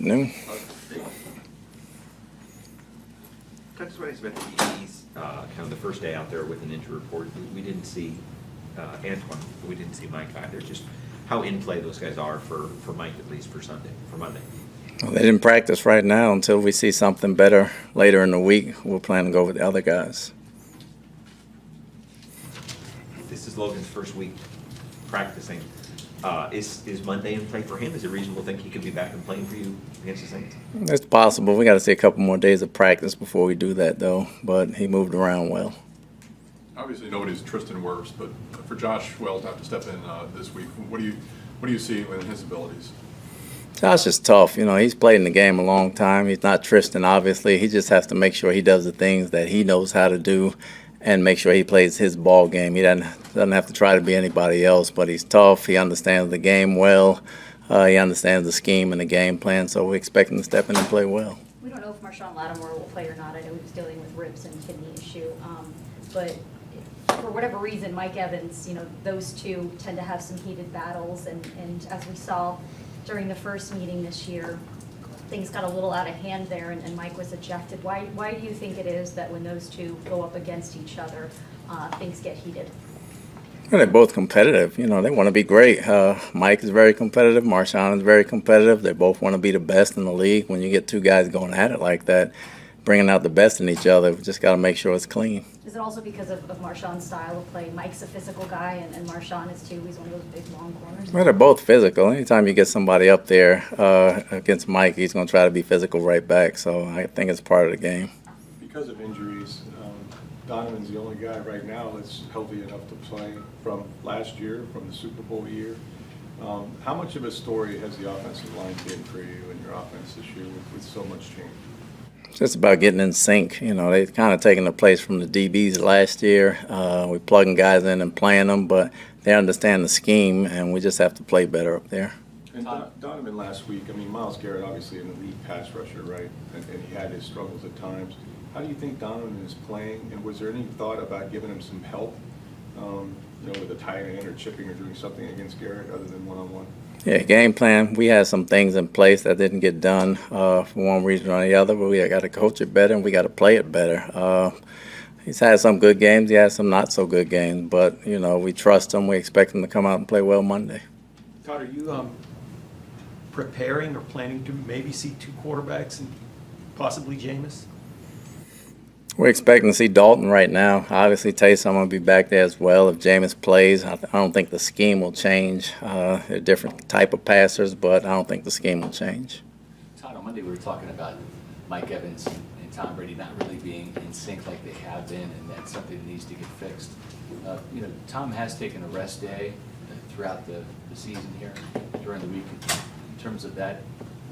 Noon. Can I just ask about the DBs, kind of the first day out there with an injury report? We didn't see Antoine, we didn't see Mike either. Just how in play those guys are for Mike, at least for Monday. Well, they didn't practice right now. Until we see something better later in the week, we'll plan to go with the other guys. This is Logan's first week practicing. Is Monday in play for him? Is it reasonable to think he could be back and playing for you against the Saints? It's possible. We got to see a couple more days of practice before we do that, though. But he moved around well. Obviously, nobody's Tristan Wirfs, but for Josh Wells to have to step in this week, what do you see in his abilities? Josh is tough. You know, he's played in the game a long time. He's not Tristan, obviously. He just has to make sure he does the things that he knows how to do and make sure he plays his ball game. He doesn't have to try to be anybody else, but he's tough. He understands the game well. He understands the scheme and the game plan, so we expect him to step in and play well. We don't know if Marshon Lattimore will play or not. I know he was dealing with ribs and kidney issue, but for whatever reason, Mike Evans, you know, those two tend to have some heated battles, and as we saw during the first meeting this year, things got a little out of hand there, and Mike was ejected. Why do you think it is that when those two go up against each other, things get heated? Well, they're both competitive. You know, they want to be great. Mike is very competitive. Marshon is very competitive. They both want to be the best in the league. When you get two guys going at it like that, bringing out the best in each other, we just got to make sure it's clean. Is it also because of Marshon's style of play? Mike's a physical guy, and Marshon is too. He's one of those big, long corners. Well, they're both physical. Anytime you get somebody up there against Mike, he's going to try to be physical right back. So I think it's part of the game. Because of injuries, Donovan's the only guy right now that's healthy enough to play from last year, from the Super Bowl year. How much of a story has the offensive line been for you and your offense this year with so much change? It's just about getting in sync. You know, they've kind of taken the place from the DBs last year. We're plugging guys in and playing them, but they understand the scheme, and we just have to play better up there. And Donovan last week, I mean, Myles Garrett obviously an elite pass rusher, right? And he had his struggles at times. How do you think Donovan is playing? And was there any thought about giving him some help, you know, with a tight end or chipping or doing something against Garrett other than one-on-one? Yeah, game plan. We had some things in place that didn't get done for one reason or the other, but we got to coach it better and we got to play it better. He's had some good games. He had some not so good games, but, you know, we trust him. We expect him to come out and play well Monday. Todd, are you preparing or planning to maybe see two quarterbacks and possibly Jameis? We're expecting to see Dalton right now. Obviously, Taysom will be back there as well if Jameis plays. I don't think the scheme will change. They're a different type of passers, but I don't think the scheme will change. Todd, on Monday we were talking about Mike Evans and Tom Brady not really being in sync like they have been, and that's something that needs to get fixed. You know, Tom has taken a rest day throughout the season here during the week. In terms of that,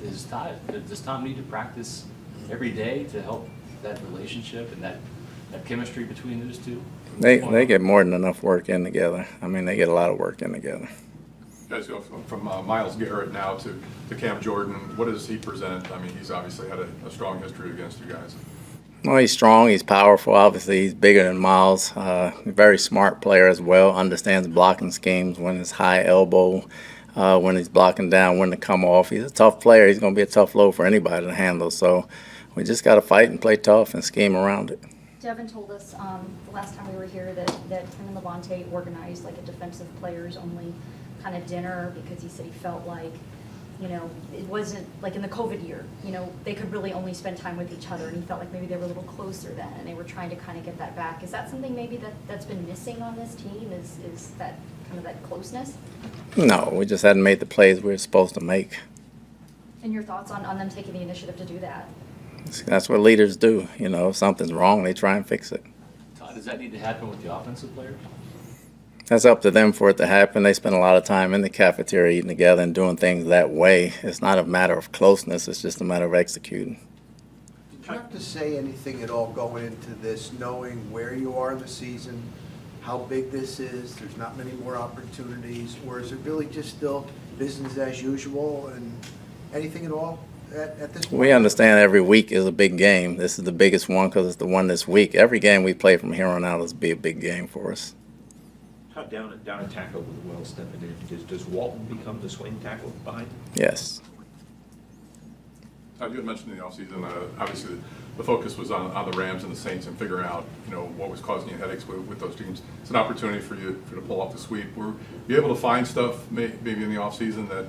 does Tom need to practice every day to help that relationship and that chemistry between those two? They get more than enough work in together. I mean, they get a lot of work in together. You guys go from Myles Garrett now to Cam Jordan. What does he present? I mean, he's obviously had a strong history against you guys. Well, he's strong. He's powerful. Obviously, he's bigger than Myles. Very smart player as well. Understands blocking schemes, when it's high elbow, when he's blocking down, when to come off. He's a tough player. He's going to be a tough load for anybody to handle. So we just got to fight and play tough and scheme around it. Devin told us the last time we were here that him and Levante organized like a defensive players only kind of dinner because he said he felt like, you know, it wasn't like in the COVID year, you know, they could really only spend time with each other, and he felt like maybe they were a little closer then, and they were trying to kind of get that back. Is that something maybe that's been missing on this team, is that kind of that closeness? No, we just hadn't made the plays we were supposed to make. And your thoughts on them taking the initiative to do that? That's what leaders do. You know, if something's wrong, they try and fix it. Todd, does that need to happen with the offensive players? That's up to them for it to happen. They spend a lot of time in the cafeteria eating together and doing things that way. It's not a matter of closeness. It's just a matter of executing. Did you have to say anything at all going into this, knowing where you are in the season, how big this is, there's not many more opportunities, or is it really just still business as usual, and anything at all at this point? We understand every week is a big game. This is the biggest one because it's the one this week. Every game we play from here on out is be a big game for us. How down at tackle with Wells stepping in? Does Walton become the swing tackle behind? Yes. You had mentioned in the offseason, obviously, the focus was on the Rams and the Saints and figuring out, what was causing you headaches with those teams. It's an opportunity for you to pull off the sweep. Were you able to find stuff maybe in the offseason that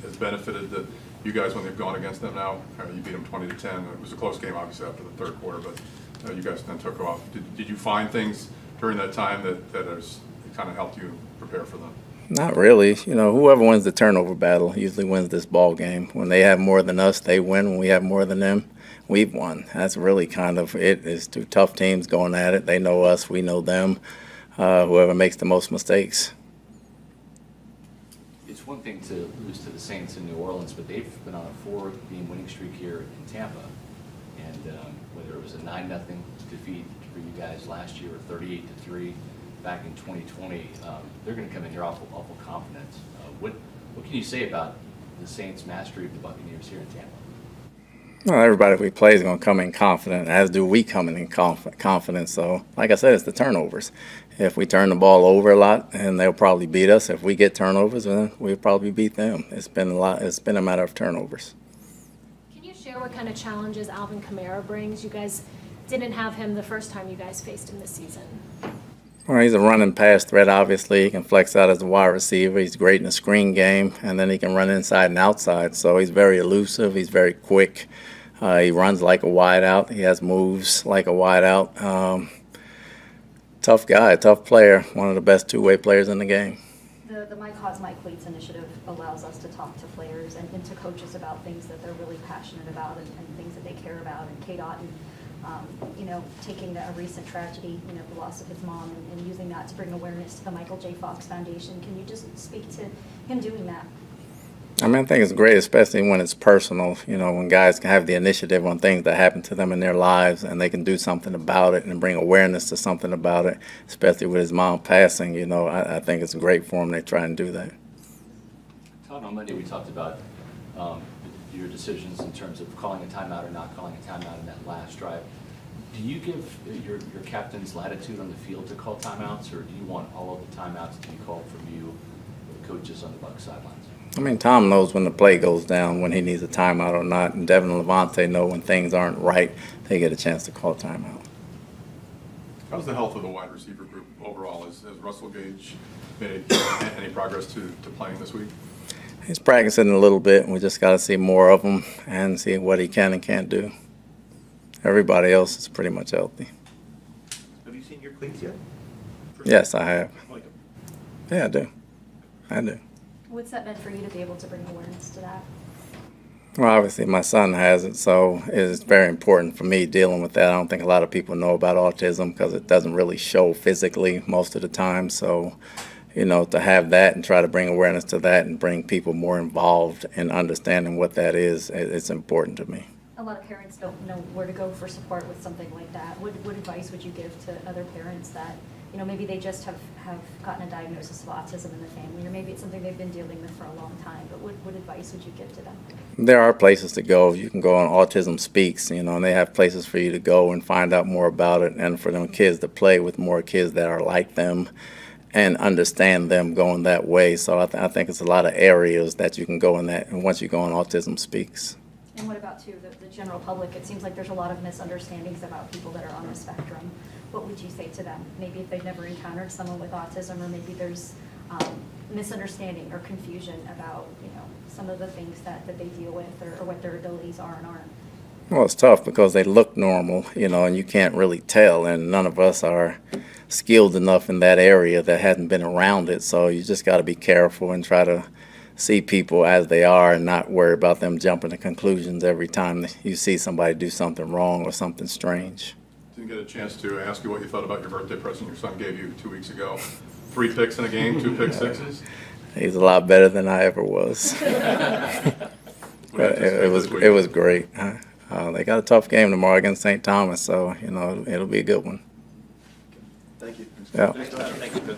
has benefited you guys when they've gone against them now? You beat them 20-10. It was a close game, obviously, after the third quarter, but you guys then took off. Did you find things during that time that has kind of helped you prepare for them? Not really. Whoever wins the turnover battle usually wins this ball game. When they have more than us, they win. When we have more than them, we've won. That's really kind of it. It's two tough teams going at it. They know us. We know them. Whoever makes the most mistakes. It's one thing to lose to the Saints in New Orleans, but they've been on a 4-game winning streak here in Tampa. And whether it was a 9-0 defeat for you guys last year or 38-3 back in 2020, they're going to come in here awful confident. What can you say about the Saints' mastery of the Buccaneers here in Tampa? Well, everybody we play is going to come in confident, as do we come in confident. So, like I said, it's the turnovers. If we turn the ball over a lot, and they'll probably beat us. If we get turnovers, then we'll probably beat them. It's been a matter of turnovers. Can you share what kind of challenges Alvin Kamara brings? You guys didn't have him the first time you guys faced him this season. Well, he's a running pass threat, obviously. He can flex out as a wide receiver. He's great in the screen game, and then he can run inside and outside. So he's very elusive. He's very quick. He runs like a wideout. He has moves like a wideout. Tough guy, tough player. One of the best two-way players in the game. The Mike Hodge, Mike Leeds initiative allows us to talk to players and to coaches about things that they're really passionate about and things that they care about. And Kate Otten, taking a recent tragedy, the loss of his mom, and using that to bring awareness to the Michael J. Fox Foundation. Can you just speak to him doing that? I think it's great, especially when it's personal, when guys can have the initiative on things that happen to them in their lives and they can do something about it and bring awareness to something about it, especially with his mom passing. I think it's great for him they try and do that. Todd, on Monday we talked about your decisions in terms of calling a timeout or not calling a timeout in that last drive. Do you give your captains latitude on the field to call timeouts, or do you want all of the timeouts to be called from you or the coaches on the Bucs sidelines? Tom knows when the play goes down, when he needs a timeout or not, and Devin and Levante know when things aren't right, they get a chance to call timeout. How's the health of the wide receiver group overall? Has Russell Gage made any progress to playing this week? He's practicing a little bit, and we just got to see more of him and see what he can and can't do. Everybody else is pretty much healthy. Have you seen your cleats yet? Yes, I have. I like them. Yeah, I do. What's that meant for you to be able to bring awareness to that? Well, obviously my son has it, so it's very important for me dealing with that. I don't think a lot of people know about autism because it doesn't really show physically most of the time. So, to have that and try to bring awareness to that and bring people more involved in understanding what that is, it's important to me. A lot of parents don't know where to go for support with something like that. What advice would you give to other parents that, maybe they just have gotten a diagnosis of autism in the family, or maybe it's something they've been dealing with for a long time, but what advice would you give to them? There are places to go. You can go on Autism Speaks, and they have places for you to go and find out more about it, and for them kids to play with more kids that are like them and understand them going that way. So I think it's a lot of areas that you can go in that, and once you go on Autism Speaks. And what about, too, the general public? It seems like there's a lot of misunderstandings about people that are on the spectrum. What would you say to them? Maybe if they've never encountered someone with autism, or maybe there's misunderstanding or confusion about, some of the things that they deal with or what their abilities are and aren't. Well, it's tough because they look normal, and you can't really tell, and none of us are skilled enough in that area that hadn't been around it. So you just got to be careful and try to see people as they are and not worry about them jumping to conclusions every time you see somebody do something wrong or something strange. Didn't get a chance to ask you what you thought about your birthday present your son gave you 2 weeks ago. 3 picks in a game, 2 pick sixes. He's a lot better than I ever was. But it was great. They got a tough game tomorrow against St. Thomas, so it'll be a good one. Thank you. Yeah. Thank you.